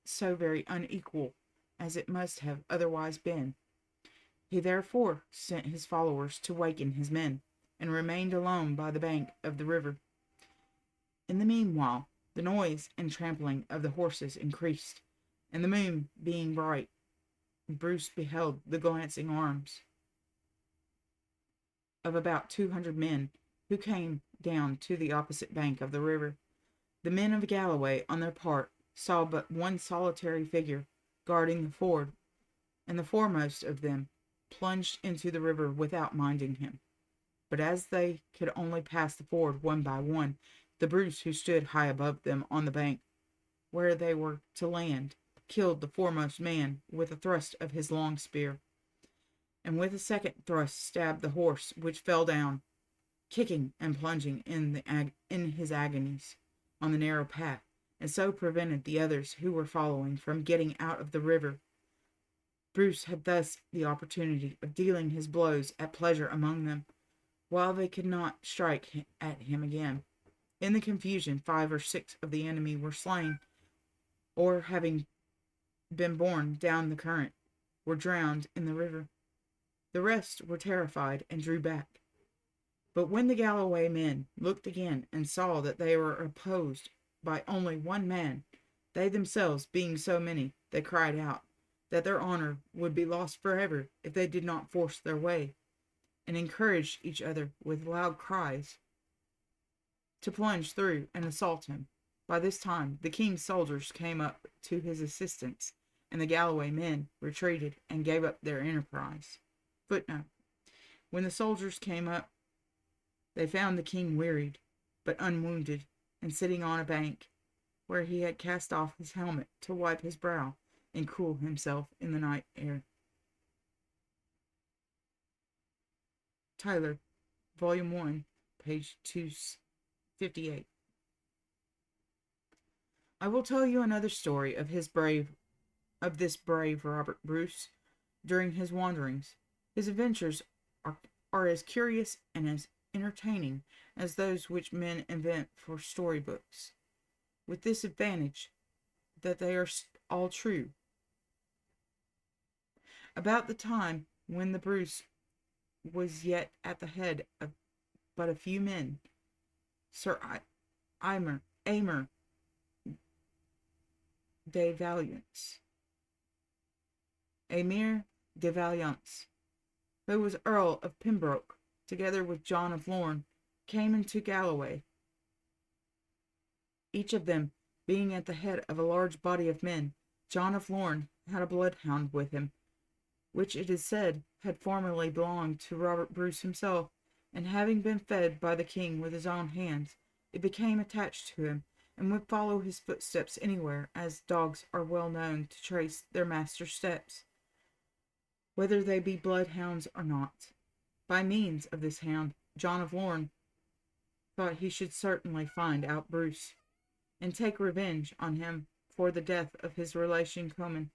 so very unequal as it must have otherwise been. He therefore sent his followers to waken his men, and remained alone by the bank of the river. In the meanwhile, the noise and trampling of the horses increased, and the moon being bright, Bruce beheld the glancing arms of about 200 men who came down to the opposite bank of the river. The men of Galloway, on their part, saw but one solitary figure guarding the ford, and the foremost of them plunged into the river without minding him. But as they could only pass the ford one by one, the Bruce who stood high above them on the bank, where they were to land, killed the foremost man with a thrust of his long spear, and with a second thrust stabbed the horse, which fell down, kicking and plunging in his agonies on the narrow path, and so prevented the others who were following from getting out of the river. Bruce had thus the opportunity of dealing his blows at pleasure among them, while they could not strike at him again. In the confusion, 5 or 6 of the enemy were slain, or having been borne down the current, were drowned in the river. The rest were terrified and drew back. But when the Galloway men looked again and saw that they were opposed by only one man, they themselves being so many, they cried out that their honor would be lost forever if they did not force their way, and encouraged each other with loud cries to plunge through and assault him. By this time the king's soldiers came up to his assistance, and the Galloway men retreated and gave up their enterprise. Footnote: when the soldiers came up, they found the king wearied, but unwounded, and sitting on a bank, where he had cast off his helmet to wipe his brow and cool himself in the night air. Tyler, Volume 1, page 258. I will tell you another story of this brave Robert Bruce during his wanderings. His adventures are as curious and as entertaining as those which men invent for storybooks, with this advantage, that they are all true. About the time when the Bruce was yet at the head of but a few men, Sir Aymer de Valence, who was Earl of Pembroke, together with John of Lorne, came into Galloway, each of them being at the head of a large body of men. John of Lorne had a bloodhound with him, which it is said had formerly belonged to Robert Bruce himself, and having been fed by the king with his own hands, it became attached to him, and would follow his footsteps anywhere, as dogs are well known to trace their master's steps, whether they be bloodhounds or not. By means of this hound, John of Lorne thought he should certainly find out Bruce, and take revenge on him for the death of his relation Comyn.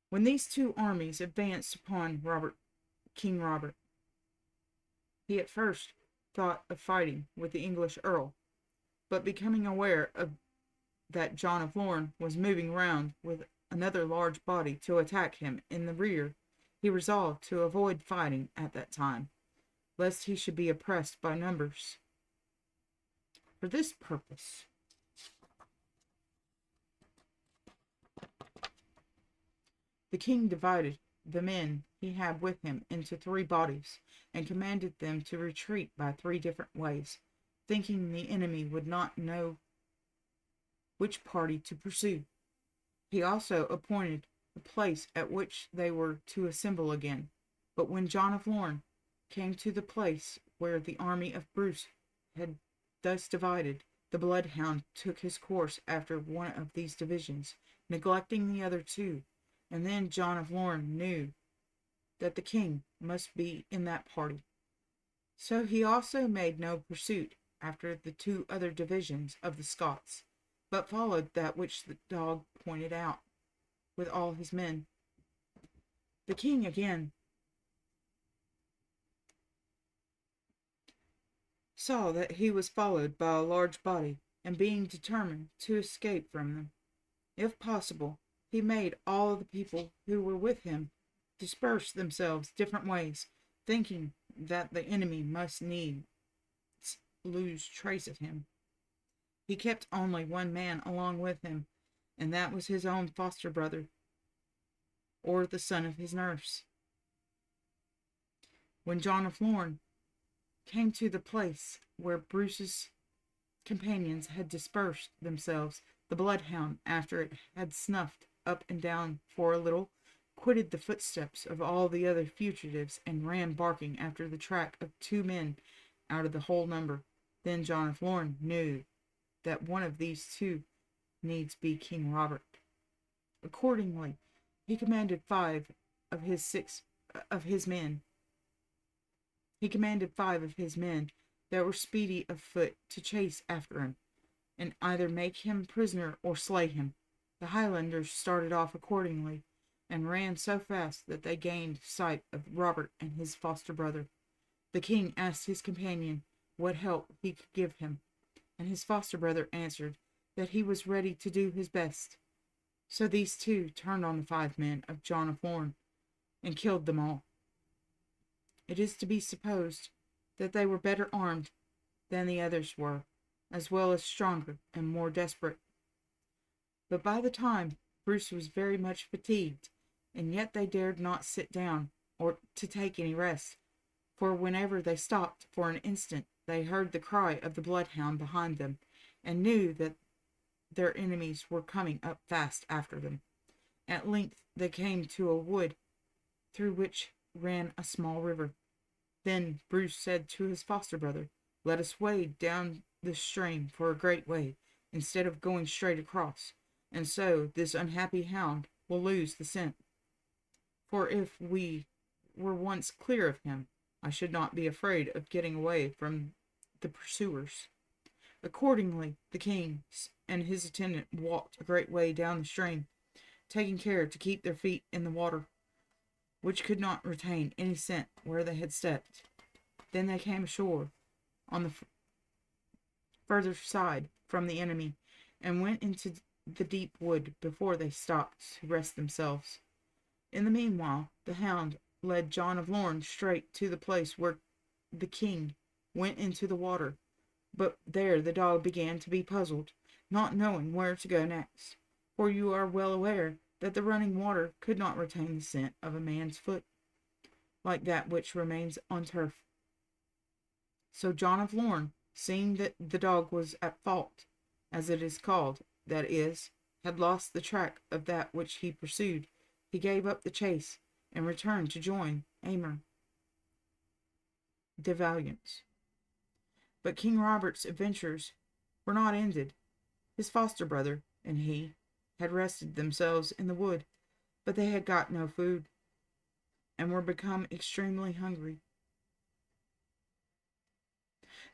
When these two armies advanced upon King Robert, he at first thought of fighting with the English Earl, but becoming aware that John of Lorne was moving round with another large body to attack him in the rear, he resolved to avoid fighting at that time, lest he should be oppressed by numbers. For this purpose, The king divided the men he had with him into 3 bodies, and commanded them to retreat by 3 different ways, thinking the enemy would not know which party to pursue. He also appointed the place at which they were to assemble again. But when John of Lorne came to the place where the army of Bruce had thus divided, the bloodhound took his course after one of these divisions, neglecting the other 2, and then John of Lorne knew that the king must be in that party. So he also made no pursuit after the 2 other divisions of the Scots, but followed that which the dog pointed out with all his men. The king again saw that he was followed by a large body, and being determined to escape from them, if possible, he made all the people who were with him disperse themselves different ways, thinking that the enemy must needs lose trace of him. He kept only 1 man along with him, and that was his own foster brother, or the son of his nurse. When John of Lorne came to the place where Bruce's companions had dispersed themselves, the bloodhound, after it had snuffed up and down for a little, quitted the footsteps of all the other fugitives and ran barking after the track of 2 men out of the whole number. Then John of Lorne knew that one of these 2 needs be King Robert. Accordingly, he commanded 5 of his men. He commanded 5 of his men that were speedy of foot to chase after him, and either make him prisoner or slay him. The Highlanders started off accordingly, and ran so fast that they gained sight of Robert and his foster brother. The king asked his companion what help he could give him, and his foster brother answered that he was ready to do his best. So these 2 turned on the 5 men of John of Lorne, and killed them all. It is to be supposed that they were better armed than the others were, as well as stronger and more desperate. But by the time Bruce was very much fatigued, and yet they dared not sit down or to take any rest, for whenever they stopped for an instant they heard the cry of the bloodhound behind them, and knew that their enemies were coming up fast after them. At length they came to a wood through which ran a small river. Then Bruce said to his foster brother, "Let us wade down this stream for a great way, instead of going straight across, and so this unhappy hound will lose the scent. For if we were once clear of him, I should not be afraid of getting away from the pursuers." Accordingly, the king and his attendant walked a great way down the stream, taking care to keep their feet in the water, which could not retain any scent where they had stepped. Then they came ashore on the further side from the enemy, and went into the deep wood before they stopped to rest themselves. In the meanwhile, the hound led John of Lorne straight to the place where the king went into the water, but there the dog began to be puzzled, not knowing where to go next, for you are well aware that the running water could not retain the scent of a man's foot, like that which remains on turf. So John of Lorne, seeing that the dog was at fault, as it is called, that is, had lost the track of that which he pursued, he gave up the chase, and returned to join Aymer de Valiance. But King Robert's adventures were not ended. His foster brother and he had rested themselves in the wood, but they had got no food, and were become extremely hungry.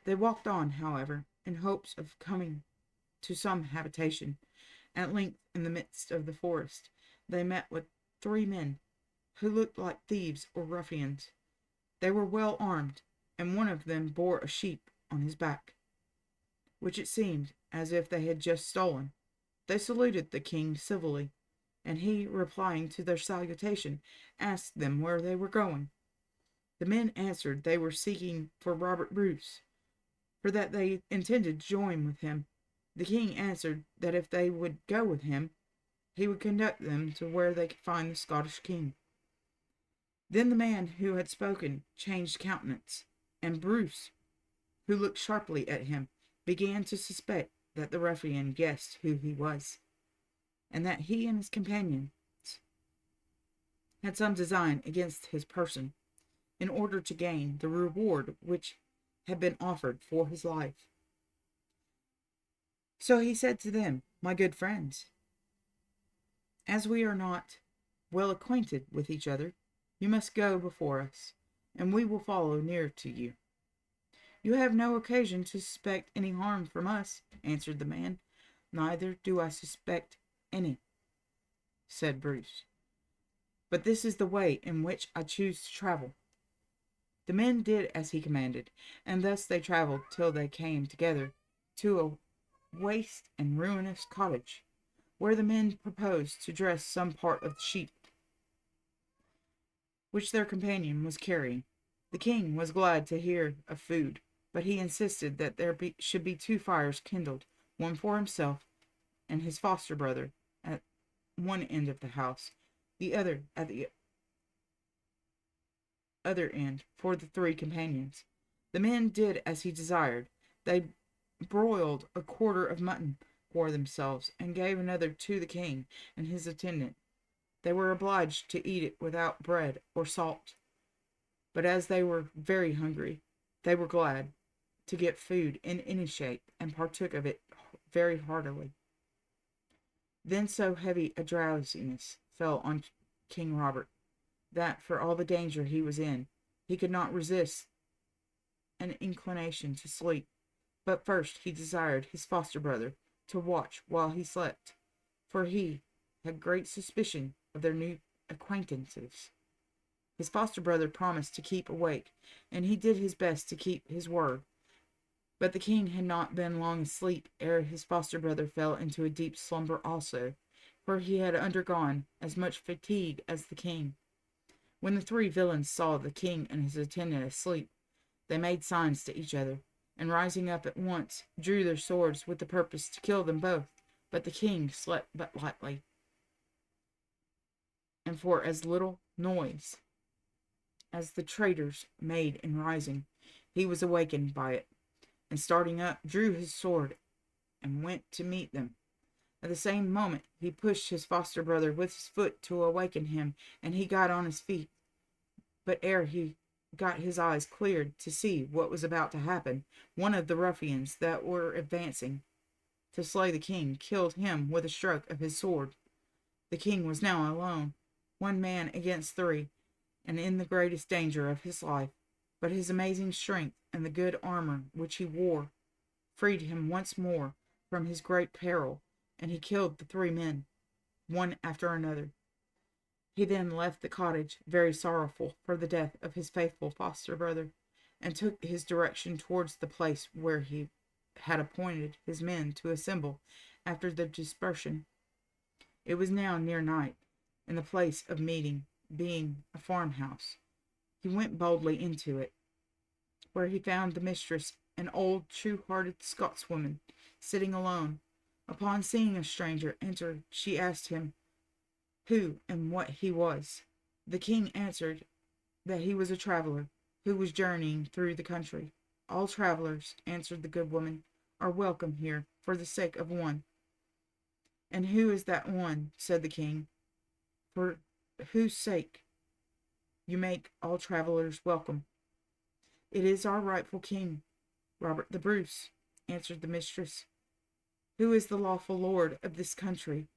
They walked on, however, in hopes of coming to some habitation. At length, in the midst of the forest, they met with 3 men, who looked like thieves or ruffians. They were well armed, and one of them bore a sheep on his back, which it seemed as if they had just stolen. They saluted the king civilly, and he, replying to their salutation, asked them where they were going. The men answered they were seeking for Robert Bruce, for that they intended to join with him. The king answered that if they would go with him, he would conduct them to where they could find the Scottish king. Then the man who had spoken changed countenance, and Bruce, who looked sharply at him, began to suspect that the ruffian guessed who he was, and that he and his companions had some design against his person, in order to gain the reward which had been offered for his life. So he said to them, "My good friends, as we are not well acquainted with each other, you must go before us, and we will follow near to you." "You have no occasion to suspect any harm from us," answered the man. "Neither do I suspect any," said Bruce, "but this is the way in which I choose to travel." The men did as he commanded, and thus they traveled till they came together to a waste and ruinous cottage, where the men proposed to dress some part of the sheep which their companion was carrying. The king was glad to hear of food, but he insisted that there should be 2 fires kindled, one for himself and his foster brother at one end of the house, the other at the other end for the 3 companions. The men did as he desired. They broiled a quarter of mutton for themselves, and gave another to the king and his attendant. They were obliged to eat it without bread or salt, but as they were very hungry, they were glad to get food in any shape, and partook of it very heartily. Then so heavy a drowsiness fell on King Robert, that, for all the danger he was in, he could not resist an inclination to sleep. But first he desired his foster brother to watch while he slept, for he had great suspicion of their new acquaintances. His foster brother promised to keep awake, and he did his best to keep his word. But the king had not been long asleep ere his foster brother fell into a deep slumber also, for he had undergone as much fatigue as the king. When the 3 villains saw the king and his attendant asleep, they made signs to each other, and rising up at once, drew their swords with the purpose to kill them both. But the king slept but lightly, and for as little noise as the traitors made in rising, he was awakened by it, and starting up, drew his sword and went to meet them. At the same moment he pushed his foster brother with his foot to awaken him, and he got on his feet. But ere he got his eyes cleared to see what was about to happen, one of the ruffians that were advancing to slay the king killed him with a stroke of his sword. The king was now alone, 1 man against 3, and in the greatest danger of his life. But his amazing strength and the good armor which he wore freed him once more from his great peril, and he killed the 3 men, one after another. He then left the cottage, very sorrowful for the death of his faithful foster brother, and took his direction towards the place where he had appointed his men to assemble after the dispersion. It was now near night, and the place of meeting being a farmhouse, he went boldly into it, where he found the mistress, an old, true-hearted Scotswoman, sitting alone. Upon seeing a stranger enter, she asked him who and what he was. The king answered that he was a traveler who was journeying through the country. "All travelers," answered the good woman, "are welcome here for the sake of one." "And who is that one?" said the king, "for whose sake you make all travelers welcome?" "It is our rightful king, Robert the Bruce," answered the mistress, "who is the lawful lord of this country,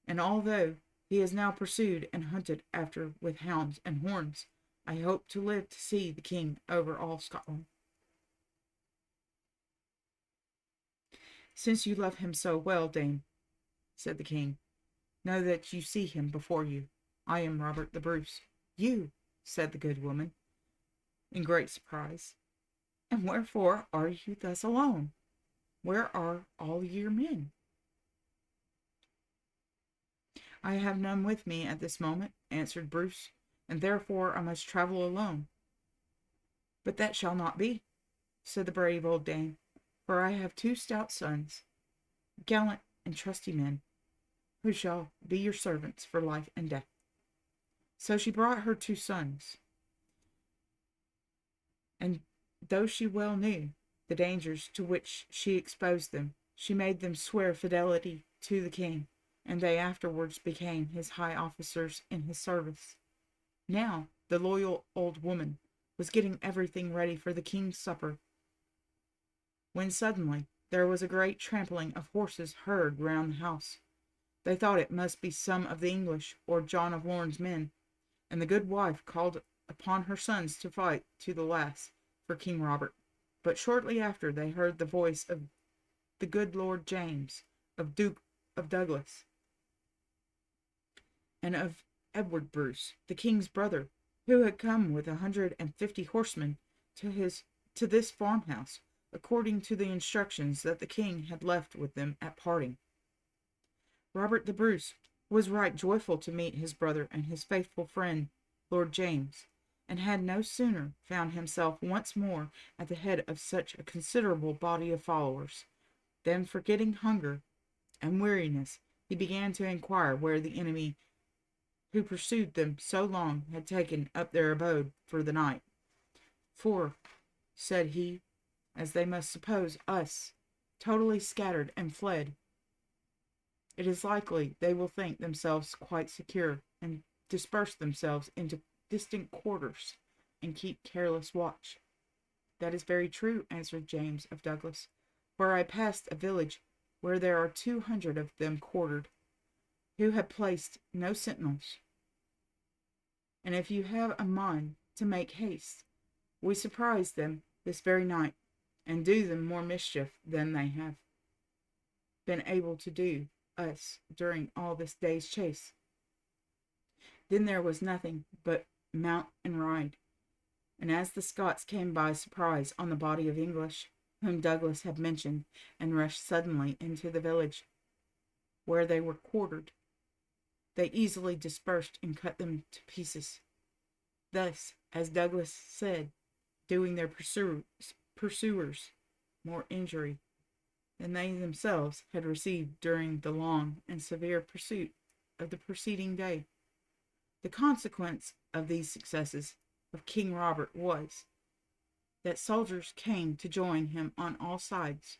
and although he is now pursued and hunted after with hounds and horns, I hope to live to see the king over all Scotland." "Since you love him so well, dame," said the king, "know that you see him before you. I am Robert the Bruce." "You!" said the good woman, in great surprise. "And wherefore are you thus alone? Where are all your men?" "I have none with me at this moment," answered Bruce, "and therefore I must travel alone." "But that shall not be," said the brave old dame, "for I have 2 stout sons, gallant and trusty men, who shall be your servants for life and death. So she brought her 2 sons, and though she well knew the dangers to which she exposed them, she made them swear fidelity to the king, and they afterwards became his high officers in his service. Now the loyal old woman was getting everything ready for the king's supper, when suddenly there was a great trampling of horses heard round the house. They thought it must be some of the English or John of Lorne's men, and the good wife called upon her sons to fight to the last for King Robert. But shortly after they heard the voice of the good Lord James, of Duke of Douglas, and of Edward Bruce, the king's brother, who had come with 150 horsemen to this farmhouse, according to the instructions that the king had left with them at parting. Robert the Bruce was right joyful to meet his brother and his faithful friend, Lord James, and had no sooner found himself once more at the head of such a considerable body of followers, than, forgetting hunger and weariness, he began to inquire where the enemy who pursued them so long had taken up their abode for the night. For, said he, as they must suppose us totally scattered and fled, it is likely they will think themselves quite secure, and disperse themselves into distant quarters, and keep careless watch. That is very true, answered James of Douglas, for I passed a village where there are 200 of them quartered, who have placed no sentinels. And if you have a mind to make haste, we surprise them this very night, and do them more mischief than they have been able to do us during all this day's chase. Then there was nothing but mount and ride, and as the Scots came by surprise on the body of English, whom Douglas had mentioned, and rushed suddenly into the village where they were quartered, they easily dispersed and cut them to pieces, thus, as Douglas said, doing their pursuers more injury than they themselves had received during the long and severe pursuit of the preceding day. The consequence of these successes of King Robert was, that soldiers came to join him on all sides,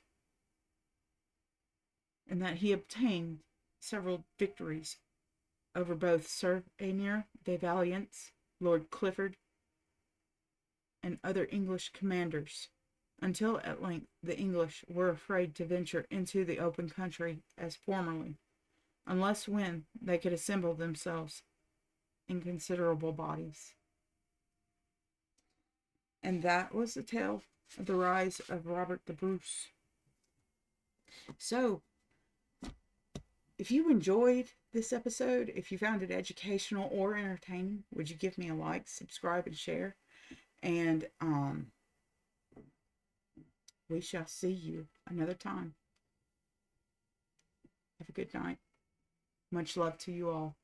and that he obtained several victories over both Sir Aymer de Valiance, Lord Clifford, and other English commanders, until at length the English were afraid to venture into the open country as formerly, unless when they could assemble themselves in considerable bodies. And that was the tale of the rise of Robert the Bruce. So, if you enjoyed this episode, if you found it educational or entertaining, would you give me a like, subscribe, and share? And we shall see you another time. Have a good night. Much love to you all.